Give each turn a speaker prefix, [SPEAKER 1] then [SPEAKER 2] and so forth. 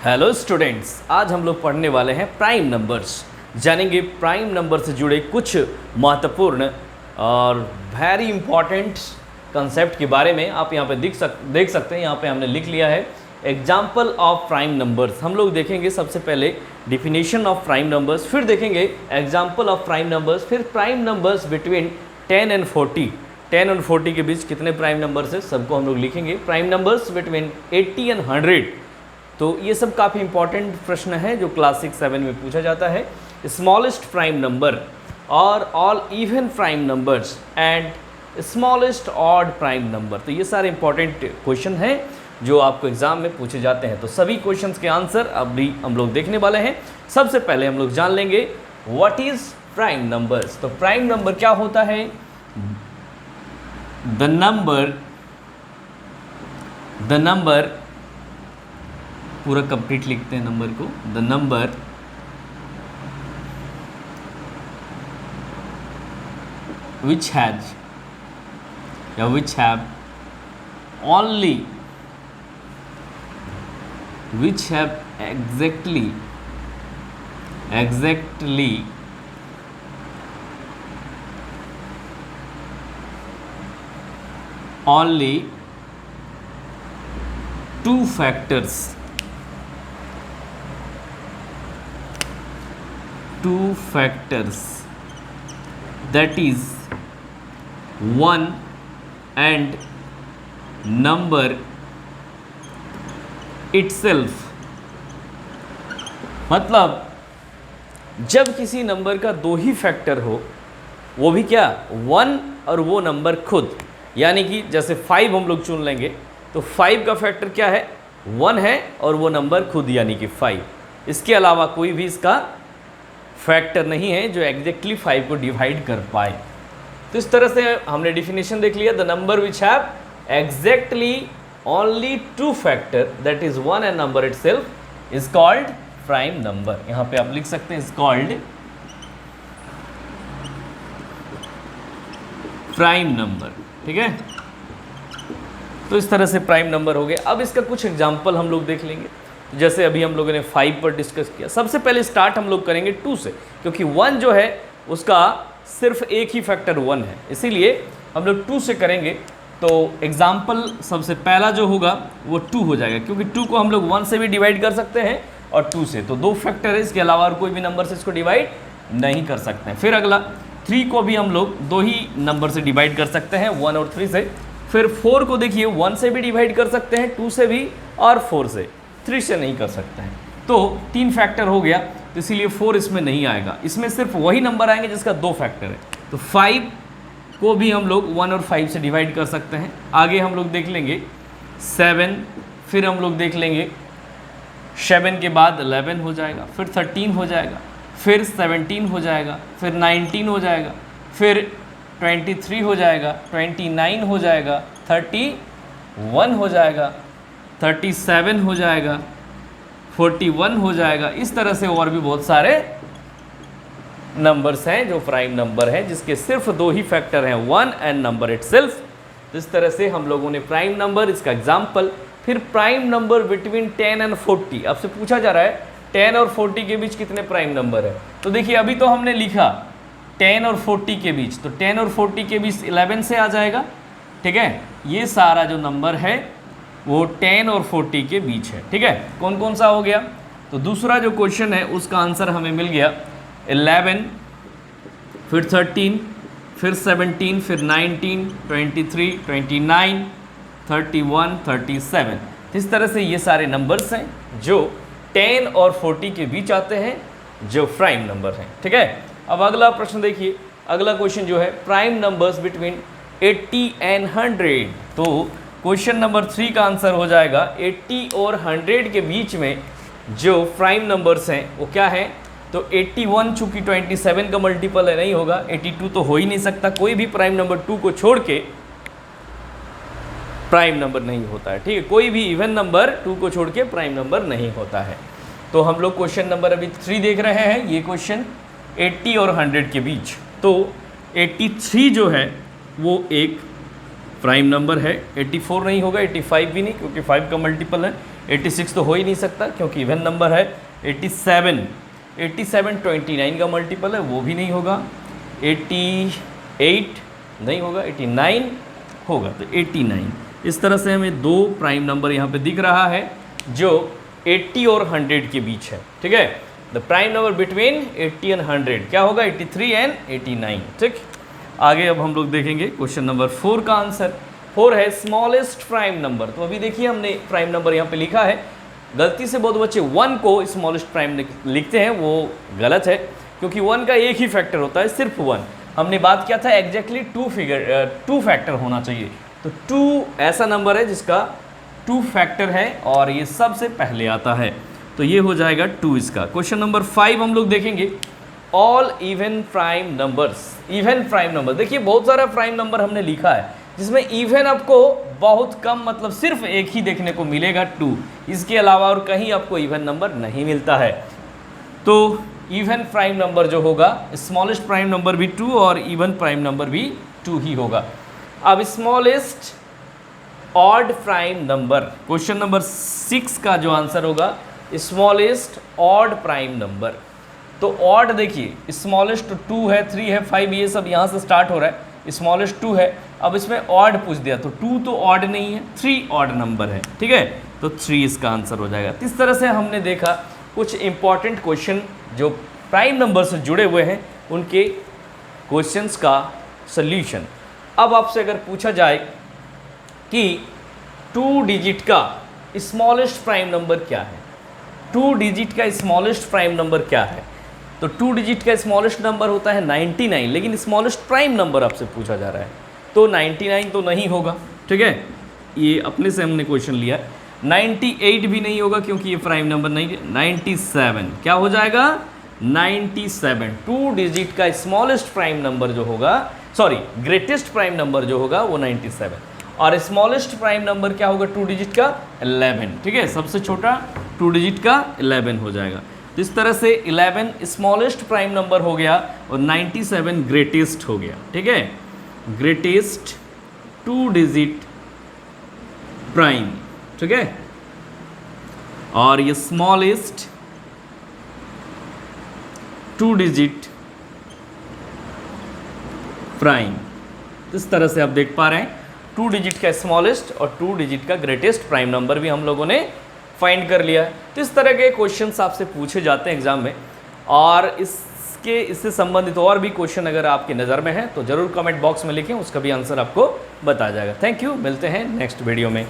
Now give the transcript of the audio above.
[SPEAKER 1] Hello students, आज हम लोग पढ़ने वाले हैं प्राइम नंबर्स। जानेंगे प्राइम नंबर से जुड़े कुछ महत्वपूर्ण और वेरी इंपॉर्टेंट कंसेप्ट के बारे में। आप यहाँ पे देख सकते हैं, यहाँ पे हमने लिख लिया है एग्जाम्पल ऑफ प्राइम नंबर्स। हम लोग देखेंगे सबसे पहले डिफिनेशन ऑफ प्राइम नंबर्स, फिर देखेंगे एग्जाम्पल ऑफ प्राइम नंबर्स, फिर प्राइम नंबर्स बिटवीन 10 एंड 40। 10 और 40 के बीच कितने प्राइम नंबर्स है सबको हम लोग लिखेंगे। Prime numbers between 80 and 100। तो ये सब काफ़ी इंपॉर्टेंट प्रश्न है जो क्लास 6-7 में पूछा जाता है। स्मॉलेस्ट प्राइम नंबर और all even prime numbers and smallest odd prime number. तो ये सारे इंपॉर्टेंट क्वेश्चन हैं जो आपको एग्जाम में पूछे जाते हैं। तो सभी क्वेश्चंस के आंसर अभी हम लोग देखने वाले हैं। सबसे पहले हम लोग जान लेंगे व्हाट इज प्राइम नंबर्स। तो प्राइम नंबर क्या होता है? द नंबर पूरा कंप्लीट लिखते हैं नंबर को। द नंबर विच हैज या which have only which have exactly only two factors that is 1 and number itself। मतलब जब किसी नंबर का दो ही फैक्टर हो, वो भी क्या 1 और वो नंबर खुद। यानी कि जैसे 5 हम लोग चुन लेंगे तो 5 का फैक्टर क्या है? 1 है और वो नंबर खुद यानी कि 5। इसके अलावा कोई भी इसका फैक्टर नहीं है जो एग्जैक्टली 5 को डिवाइड कर पाए। तो इस तरह से हमने डिफिनेशन देख लिया। The number which have exactly only two factor that is 1 and number itself is called prime number। यहां पे आप लिख सकते हैं is called prime number। ठीक है, तो इस तरह से प्राइम नंबर हो गए। अब इसका कुछ एग्जांपल हम लोग देख लेंगे। जैसे अभी हम लोगों ने 5 पर डिस्कस किया। सबसे पहले स्टार्ट हम लोग करेंगे 2 से, क्योंकि 1 जो है उसका सिर्फ एक ही फैक्टर 1 है, इसीलिए हम लोग 2 से करेंगे। तो एग्जाम्पल सबसे पहला जो होगा वो 2 हो जाएगा, क्योंकि 2 को हम लोग 1 से भी डिवाइड कर सकते हैं और 2 से। तो 2 फैक्टर है, इसके अलावा और कोई भी नंबर से इसको डिवाइड नहीं कर सकते हैं। फिर अगला 3 को भी हम लोग 2 ही नंबर से डिवाइड कर सकते हैं, 1 और 3 से। फिर 4 को देखिए 1 से भी डिवाइड कर सकते हैं, 2 से भी और 4 से, 3 से नहीं कर सकते हैं। तो 3 फैक्टर हो गया, तो इसीलिए 4 इसमें नहीं आएगा। इसमें सिर्फ वही नंबर आएंगे जिसका 2 फैक्टर है। तो 5 को भी हम लोग 1 और 5 से डिवाइड कर सकते हैं। आगे हम लोग देख लेंगे 7, फिर हम लोग देख लेंगे 7 के बाद 11 हो जाएगा, फिर 13 हो जाएगा, फिर 17 हो जाएगा, फिर 19 हो जाएगा, फिर 23 हो जाएगा, 29 हो जाएगा, 31 हो जाएगा, 37 हो जाएगा, 41 हो जाएगा। इस तरह से और भी बहुत सारे नंबर्स हैं जो प्राइम नंबर हैं जिसके सिर्फ 2 ही फैक्टर हैं, 1 एंड नंबर इटसेल्फ। इस तरह से हम लोगों ने प्राइम नंबर, इसका एग्जाम्पल। फिर प्राइम नंबर बिटवीन 10 एंड 40। आपसे पूछा जा रहा है 10 और 40 के बीच कितने प्राइम नंबर है। तो देखिए अभी तो हमने लिखा 10 और 40 के बीच, तो 10 और 40 के बीच 11 से आ जाएगा। ठीक है, ये सारा जो नंबर है वो 10 और 40 के बीच है। ठीक है, कौन कौन सा हो गया? तो दूसरा जो क्वेश्चन है उसका आंसर हमें मिल गया 11, फिर 13, फिर 17, फिर 19, 23, 29, 31, 37। इस तरह से ये सारे नंबर्स हैं जो 10 और 40 के बीच आते हैं जो प्राइम नंबर हैं। ठीक है, अब अगला प्रश्न देखिए। अगला क्वेश्चन जो है प्राइम नंबर्स बिटवीन 80 एंड 100। तो क्वेश्चन नंबर 3 का आंसर हो जाएगा 80 और 100 के बीच में जो प्राइम नंबर्स हैं वो क्या है? तो 81 चूँकि 27 का मल्टीपल है, नहीं होगा। 82 तो हो ही नहीं सकता, कोई भी प्राइम नंबर 2 को छोड़ के प्राइम नंबर नहीं होता है। ठीक है, कोई भी इवन नंबर 2 को छोड़ के प्राइम नंबर नहीं होता है। तो हम लोग क्वेश्चन नंबर अभी 3 देख रहे हैं। ये क्वेश्चन 80 और 100 के बीच। तो 83 जो है वो एक प्राइम नंबर है। 84 नहीं होगा, 85 भी नहीं क्योंकि 5 का मल्टीपल है। 86 तो हो ही नहीं सकता क्योंकि इवन नंबर है। 87 29 का मल्टीपल है, वो भी नहीं होगा। 88 नहीं होगा, 89 होगा, तो 89। इस तरह से हमें दो प्राइम नंबर यहाँ पे दिख रहा है जो 80 और 100 के बीच है, ठीक है। The prime number between 80 and 100 क्या होगा, 83 एंड 89, ठीक। आगे अब हम लोग देखेंगे क्वेश्चन नंबर 4 का आंसर। 4 है स्मॉलेस्ट प्राइम नंबर। तो अभी देखिए हमने प्राइम नंबर यहाँ पे लिखा है, गलती से बहुत बच्चे 1 को स्मॉलेस्ट प्राइम लिखते हैं, वो गलत है क्योंकि 1 का एक ही फैक्टर होता है, सिर्फ 1। हमने बात किया था एग्जैक्टली 2 फैक्टर होना चाहिए, तो 2 ऐसा नंबर है जिसका 2 फैक्टर है और ये सबसे पहले आता है, तो ये हो जाएगा 2 इसका। क्वेश्चन नंबर 5 हम लोग देखेंगे, all even prime numbers. Even prime number, देखिए बहुत सारा प्राइम नंबर हमने लिखा है जिसमें इवन आपको बहुत कम, मतलब सिर्फ एक ही देखने को मिलेगा 2, इसके अलावा और कहीं आपको इवन नंबर नहीं मिलता है। तो इवन प्राइम नंबर जो होगा, स्मॉलेस्ट प्राइम नंबर भी 2 और इवन प्राइम नंबर भी 2 ही होगा। अब smallest odd prime number, question number 6 का जो आंसर होगा स्मॉलेस्ट ऑड प्राइम नंबर। तो ऑड देखिए, स्मॉलेस्ट 2 है, 3 है, 5, ये सब यहाँ से स्टार्ट हो रहा है। स्मॉलेस्ट 2 है, अब इसमें ऑड पूछ दिया तो 2 तो ऑड नहीं है, 3 ऑड नंबर है, ठीक है, तो 3 इसका आंसर हो जाएगा। इस तरह से हमने देखा कुछ इंपॉर्टेंट क्वेश्चन जो प्राइम नंबर से जुड़े हुए हैं, उनके क्वेश्चंस का सल्यूशन। अब आपसे अगर पूछा जाए कि 2 डिजिट का स्मॉलेस्ट प्राइम नंबर क्या है, 2 डिजिट का स्मॉलेस्ट प्राइम नंबर क्या है, तो 2 डिजिट का स्मॉलेस्ट नंबर होता है 99, लेकिन स्मॉलेस्ट प्राइम नंबर आपसे पूछा जा रहा है, तो 99 तो नहीं होगा, ठीक है, ये अपने से हमने क्वेश्चन लिया है। 98 भी नहीं होगा क्योंकि ये प्राइम नंबर नहीं है। 97 क्या हो जाएगा, 97। 2 डिजिट का स्मॉलेस्ट प्राइम नंबर जो होगा, सॉरी ग्रेटेस्ट प्राइम नंबर जो होगा वो 97, और स्मॉलेस्ट प्राइम नंबर क्या होगा 2 डिजिट का, 11, ठीक है, सबसे छोटा 2 डिजिट का 11 हो जाएगा। तो इस तरह से 11 स्मॉलेस्ट प्राइम नंबर हो गया और 97 ग्रेटेस्ट हो गया, ठीक है, ग्रेटेस्ट 2 डिजिट प्राइम, ठीक है, और ये स्मॉलेस्ट 2 डिजिट प्राइम। इस तरह से आप देख पा रहे हैं 2 डिजिट का स्मॉलेस्ट और 2 डिजिट का ग्रेटेस्ट प्राइम नंबर भी हम लोगों ने फाइंड कर लिया है। तो इस तरह के क्वेश्चंस आपसे पूछे जाते हैं एग्जाम में, और इससे संबंधित और भी क्वेश्चन अगर आपकी नज़र में है तो ज़रूर कमेंट बॉक्स में लिखें, उसका भी आंसर आपको बताया जाएगा। थैंक यू, मिलते हैं नेक्स्ट वीडियो में।